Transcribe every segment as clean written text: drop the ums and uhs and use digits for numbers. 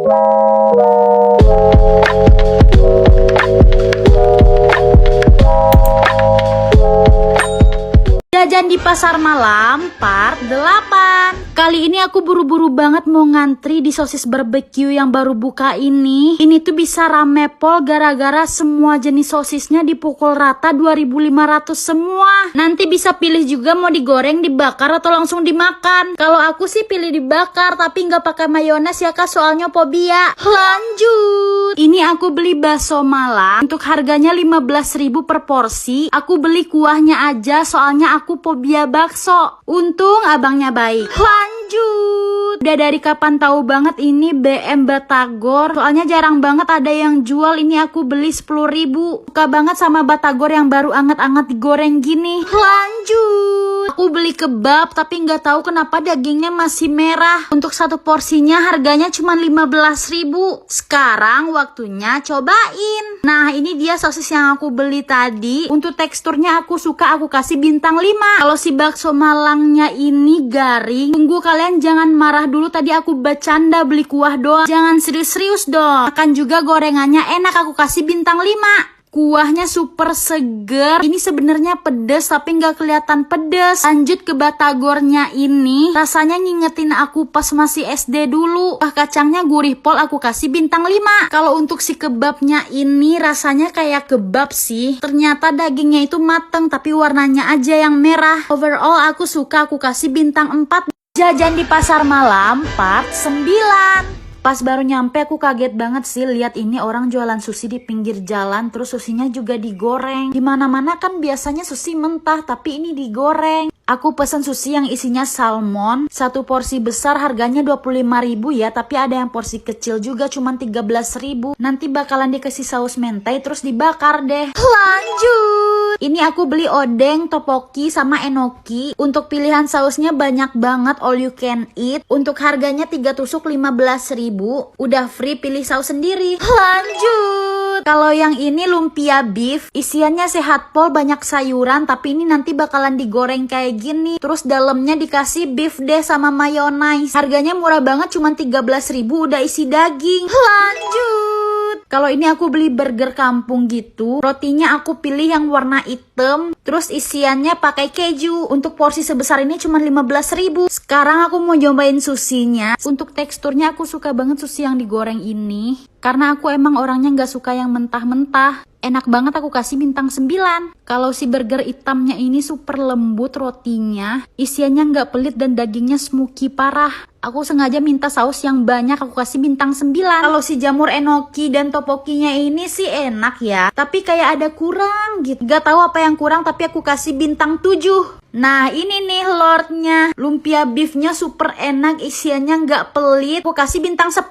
Jajan di pasar malam part 8. Kali ini aku buru-buru banget mau ngantri di sosis barbeque yang baru buka ini. Ini tuh bisa rame pol gara-gara semua jenis sosisnya dipukul rata 2.500 semua. Nanti bisa pilih juga mau digoreng, dibakar atau langsung dimakan. Kalau aku sih pilih dibakar tapi nggak pakai mayones ya kak, soalnya fobia. Lanjut. Ini aku beli bakso malam. Untuk harganya 15.000 per porsi. Aku beli kuahnya aja soalnya aku fobia bakso. Untung abangnya baik. Lanjut. Udah dari kapan tahu banget ini BM Batagor. Soalnya jarang banget ada yang jual. Ini aku beli 10.000. Suka banget sama Batagor yang baru anget-anget digoreng gini. Lanjut. Aku beli kebab tapi nggak tahu kenapa dagingnya masih merah. Untuk satu porsinya harganya cuma 15.000. Sekarang waktunya cobain. Nah ini dia sosis yang aku beli tadi. Untuk teksturnya aku suka, aku kasih bintang 5. Kalau si bakso malangnya ini garing, tunggu kalian jangan marah dulu, tadi aku bercanda beli kuah doang. Jangan serius-serius dong. Makan juga gorengannya enak, aku kasih bintang 5. Kuahnya super seger. Ini sebenarnya pedes tapi nggak kelihatan pedes. Lanjut ke Batagornya ini. Rasanya ngingetin aku pas masih SD dulu. Kacangnya gurih pol, aku kasih bintang 5. Kalau untuk si kebabnya ini rasanya kayak kebab sih. Ternyata dagingnya itu mateng tapi warnanya aja yang merah. Overall aku suka, aku kasih bintang 4. Jajan di pasar malam part 9. Pas baru nyampe aku kaget banget sih lihat ini orang jualan sushi di pinggir jalan, terus sushinya juga digoreng. Dimana-mana kan biasanya sushi mentah, tapi ini digoreng. Aku pesen sushi yang isinya salmon, satu porsi besar harganya 25.000 ya, tapi ada yang porsi kecil juga cuman 13.000. Nanti bakalan dikasih saus mentai terus dibakar deh. Lanjut. Ini aku beli odeng, topoki, sama enoki. Untuk pilihan sausnya banyak banget, all you can eat. Untuk harganya 3 tusuk 15.000. Udah free, pilih saus sendiri. Lanjut. Kalau yang ini lumpia beef, isiannya sehat pol, banyak sayuran, tapi ini nanti bakalan digoreng kayak gini. Terus dalamnya dikasih beef deh sama mayonnaise. Harganya murah banget, cuma 13.000 udah isi daging. Lanjut. Kalau ini aku beli burger kampung gitu. Rotinya aku pilih yang warna hitam. Terus isiannya pakai keju. Untuk porsi sebesar ini cuma 15.000. Sekarang aku mau cobain sushinya. Untuk teksturnya aku suka banget sushi yang digoreng ini. Karena aku emang orangnya nggak suka yang mentah-mentah. Enak banget, aku kasih bintang 9. Kalau si burger hitamnya ini super lembut rotinya. Isiannya nggak pelit dan dagingnya smoky parah. Aku sengaja minta saus yang banyak, aku kasih bintang 9. Kalau si jamur enoki dan topokinya ini sih enak ya. Tapi kayak ada kurang gitu. Gak tahu apa yang kurang tapi aku kasih bintang 7. Nah ini nih lordnya. Lumpia beefnya super enak, isiannya nggak pelit. Aku kasih bintang 10.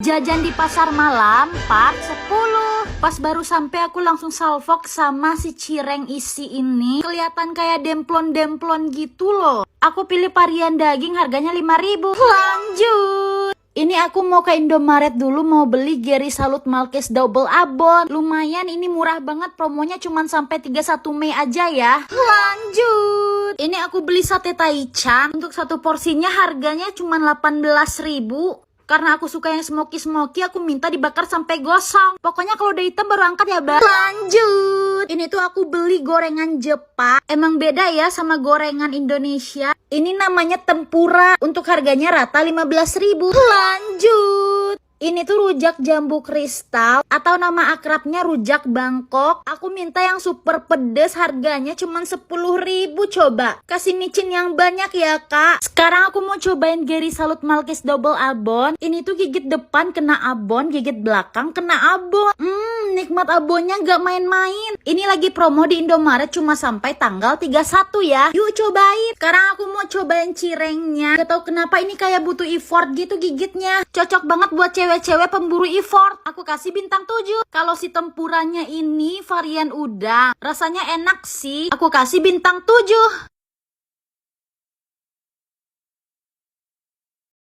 Jajan di pasar malam part 10. Pas baru sampai aku langsung salvok sama si cireng isi ini. Kelihatan kayak demplon-demplon gitu loh. Aku pilih varian daging, harganya 5.000. Lanjut. Ini aku mau ke Indomaret dulu, mau beli Geri Salut Malkes double abon. Lumayan, ini murah banget, promonya cuma sampai 31 Mei aja ya. Lanjut. Ini aku beli sate taichan. Untuk satu porsinya harganya cuma 18.000. Karena aku suka yang smoky-smoky, aku minta dibakar sampai gosong. Pokoknya kalau udah hitam baru angkat ya, Bang. Lanjut. Ini tuh aku beli gorengan Jepang. Emang beda ya sama gorengan Indonesia. Ini namanya tempura. Untuk harganya rata 15.000. Lanjut. Ini tuh rujak jambu kristal atau nama akrabnya rujak Bangkok. Aku minta yang super pedes, harganya cuma 10.000 coba. Kasih micin yang banyak ya kak. Sekarang aku mau cobain Geri Salut Malkes double abon. Ini tuh gigit depan kena abon, gigit belakang kena abon. Nikmat abonnya gak main-main. Ini lagi promo di Indomaret cuma sampai tanggal 31 ya. Yuk cobain. Sekarang aku mau cobain cirengnya. Gak tau kenapa ini kayak butuh effort gitu gigitnya. Cocok banget buat cewek-cewek pemburu effort. Aku kasih bintang 7. Kalau si tempuranya ini varian udang, rasanya enak sih. Aku kasih bintang 7.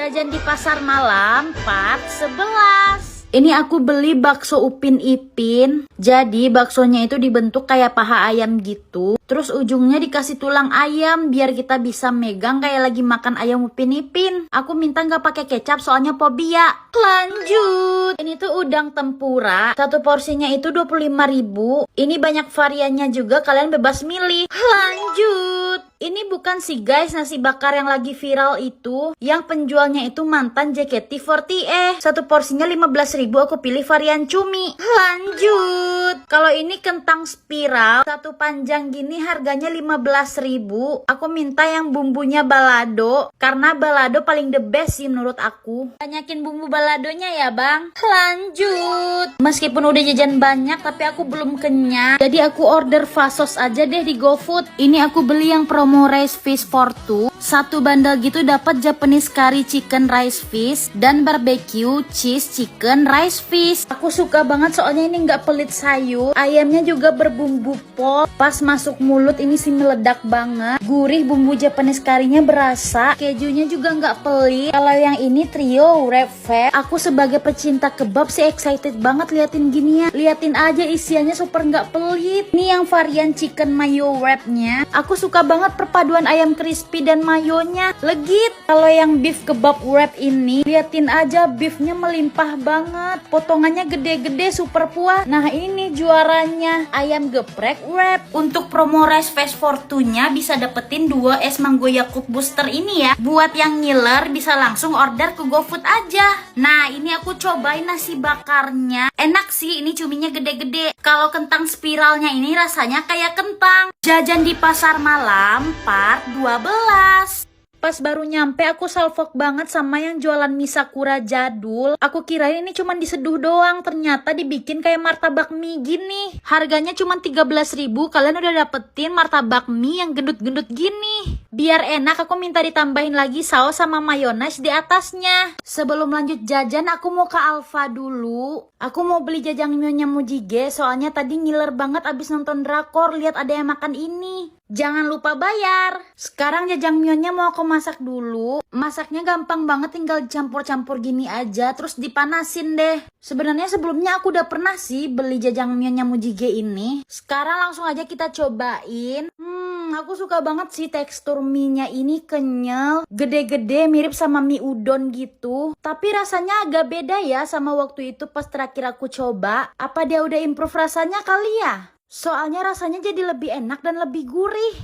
Jajan di pasar malam part 11. Ini aku beli bakso Upin Ipin. Jadi baksonya itu dibentuk kayak paha ayam gitu. Terus ujungnya dikasih tulang ayam biar kita bisa megang kayak lagi makan ayam Upin Ipin. Aku minta nggak pakai kecap soalnya fobia. Lanjut. Ini tuh udang tempura. Satu porsinya itu 25.000. Ini banyak variannya juga, kalian bebas milih. Lanjut. Ini bukan sih guys nasi bakar yang lagi viral itu. Yang penjualnya itu mantan JKT48. Satu porsinya 15.000, aku pilih varian cumi. Lanjut. Kalau ini kentang spiral, satu panjang gini harganya 15.000. Aku minta yang bumbunya balado. Karena balado paling the best sih menurut aku. Banyakin bumbu baladonya ya bang. Lanjut. Meskipun udah jajan banyak tapi aku belum kenyang. Jadi aku order Vasos aja deh di GoFood. Ini aku beli yang promo rice fish for two. Satu bandel gitu dapat Japanese curry chicken rice fish dan barbecue cheese chicken rice fish. Aku suka banget soalnya ini nggak pelit sayur. Ayamnya juga berbumbu pol. Pas masuk mulut ini sih meledak banget. Gurih bumbu Japanese currynya berasa. Kejunya juga nggak pelit. Kalau yang ini trio wrap fat. Aku sebagai pecinta kebab sih excited banget liatin ginian. Liatin aja isiannya super nggak pelit. Ini yang varian chicken mayo wrapnya. Aku suka banget perpaduan ayam crispy dan mayonya. Legit. Kalau yang beef kebab wrap ini, liatin aja beefnya melimpah banget. Potongannya gede-gede super puas. Nah ini juaranya ayam geprek wrap. Untuk promo rice fast for two-nya bisa dapetin 2 es mango Yakult booster ini ya. Buat yang ngiler bisa langsung order ke GoFood aja. Nah ini aku cobain nasi bakarnya. Enak sih, ini cuminya gede-gede. Kalau kentang spiralnya ini rasanya kayak kentang. Jajan di pasar malam part 12. Pas baru nyampe aku salfok banget sama yang jualan mie Sakura jadul. Aku kirain ini cuma diseduh doang, ternyata dibikin kayak martabak mie gini. Harganya cuma 13.000, kalian udah dapetin martabak mie yang gendut-gendut gini. Biar enak aku minta ditambahin lagi saus sama mayones di atasnya. Sebelum lanjut jajan aku mau ke Alfa dulu. Aku mau beli jajangmyeonnya Mujige soalnya tadi ngiler banget abis nonton drakor lihat ada yang makan ini. Jangan lupa bayar. Sekarang jajangmyeonnya mau aku masak dulu. Masaknya gampang banget, tinggal dicampur-campur gini aja terus dipanasin deh. Sebenarnya sebelumnya aku udah pernah sih beli jajangmyeonnya Mujige ini. Sekarang langsung aja kita cobain. Aku suka banget sih tekstur mie-nya ini kenyal, gede-gede mirip sama mie udon gitu. Tapi rasanya agak beda ya sama waktu itu pas terakhir aku coba. Apa dia udah improve rasanya kali ya? Soalnya rasanya jadi lebih enak dan lebih gurih.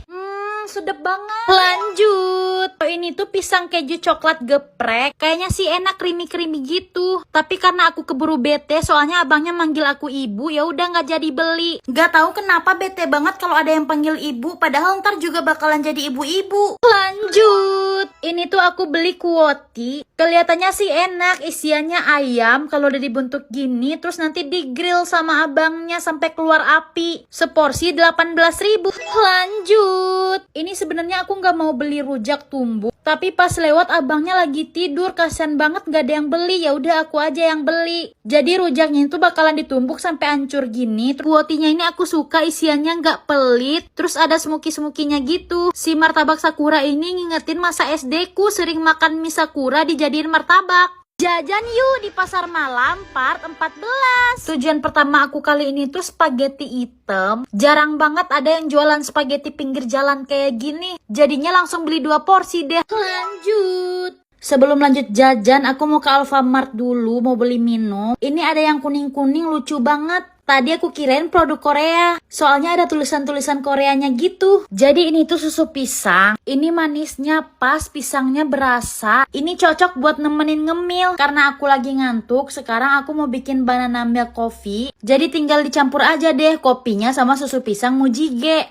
Sedep banget. Lanjut. Ini tuh pisang keju coklat geprek. Kayaknya sih enak creamy-creamy gitu. Tapi karena aku keburu bete soalnya abangnya manggil aku ibu, ya udah nggak jadi beli. Nggak tahu kenapa bete banget kalau ada yang panggil ibu, padahal ntar juga bakalan jadi ibu-ibu. Lanjut. Ini tuh aku beli kuoti. Kelihatannya sih enak, isiannya ayam kalau udah dibentuk gini terus nanti di-grill sama abangnya sampai keluar api. Seporsi 18.000. Lanjut. Ini sebenarnya aku nggak mau beli rujak tumbuk, tapi pas lewat abangnya lagi tidur, kasian banget nggak ada yang beli, ya udah aku aja yang beli. Jadi rujaknya itu bakalan ditumbuk sampai hancur gini. Kuotinya ini aku suka, isiannya nggak pelit, terus ada smoky-smokinya gitu. Si martabak Sakura ini ngingetin masa SD ku sering makan mie Sakura dijadiin martabak. Jajan yuk di pasar malam part 14. Tujuan pertama aku kali ini tuh spaghetti hitam. Jarang banget ada yang jualan spaghetti pinggir jalan kayak gini. Jadinya langsung beli 2 porsi deh. Lanjut. Sebelum lanjut jajan, aku mau ke Alfamart dulu mau beli minum. Ini ada yang kuning-kuning lucu banget. Tadi aku kirain produk Korea, soalnya ada tulisan-tulisan Koreanya gitu. Jadi ini tuh susu pisang. Ini manisnya pas, pisangnya berasa. Ini cocok buat nemenin ngemil. Karena aku lagi ngantuk, sekarang aku mau bikin banana milk coffee. Jadi tinggal dicampur aja deh kopinya sama susu pisang Mujige.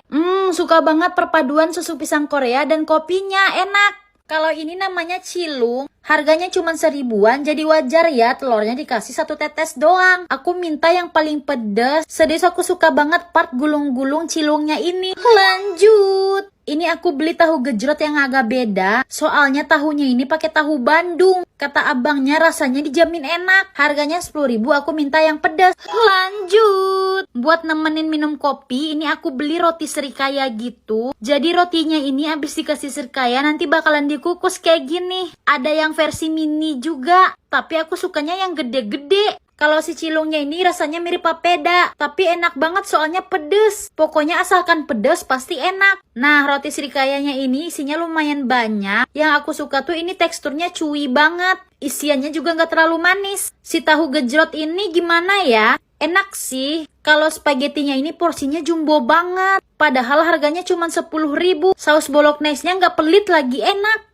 Suka banget perpaduan susu pisang Korea dan kopinya, enak. Kalau ini namanya cilung, harganya cuma 1.000-an, jadi wajar ya telurnya dikasih 1 tetes doang. Aku minta yang paling pedas, serius aku suka banget part gulung-gulung cilungnya ini. Lanjut. Ini aku beli tahu gejrot yang agak beda, soalnya tahunya ini pakai tahu Bandung. Kata abangnya rasanya dijamin enak. Harganya 10.000, aku minta yang pedas. Lanjut. Buat nemenin minum kopi, ini aku beli roti serikaya gitu. Jadi rotinya ini habis dikasih serikaya nanti bakalan dikukus kayak gini. Ada yang versi mini juga, tapi aku sukanya yang gede-gede. Kalau si cilungnya ini rasanya mirip papeda, tapi enak banget soalnya pedes. Pokoknya asalkan pedes pasti enak. Nah, roti srikayanya ini isinya lumayan banyak. Yang aku suka tuh ini teksturnya chewy banget. Isiannya juga nggak terlalu manis. Si tahu gejrot ini gimana ya? Enak sih. Kalau spagettinya ini porsinya jumbo banget. Padahal harganya cuma 10.000. Saus bolognese-nya nggak pelit lagi, enak.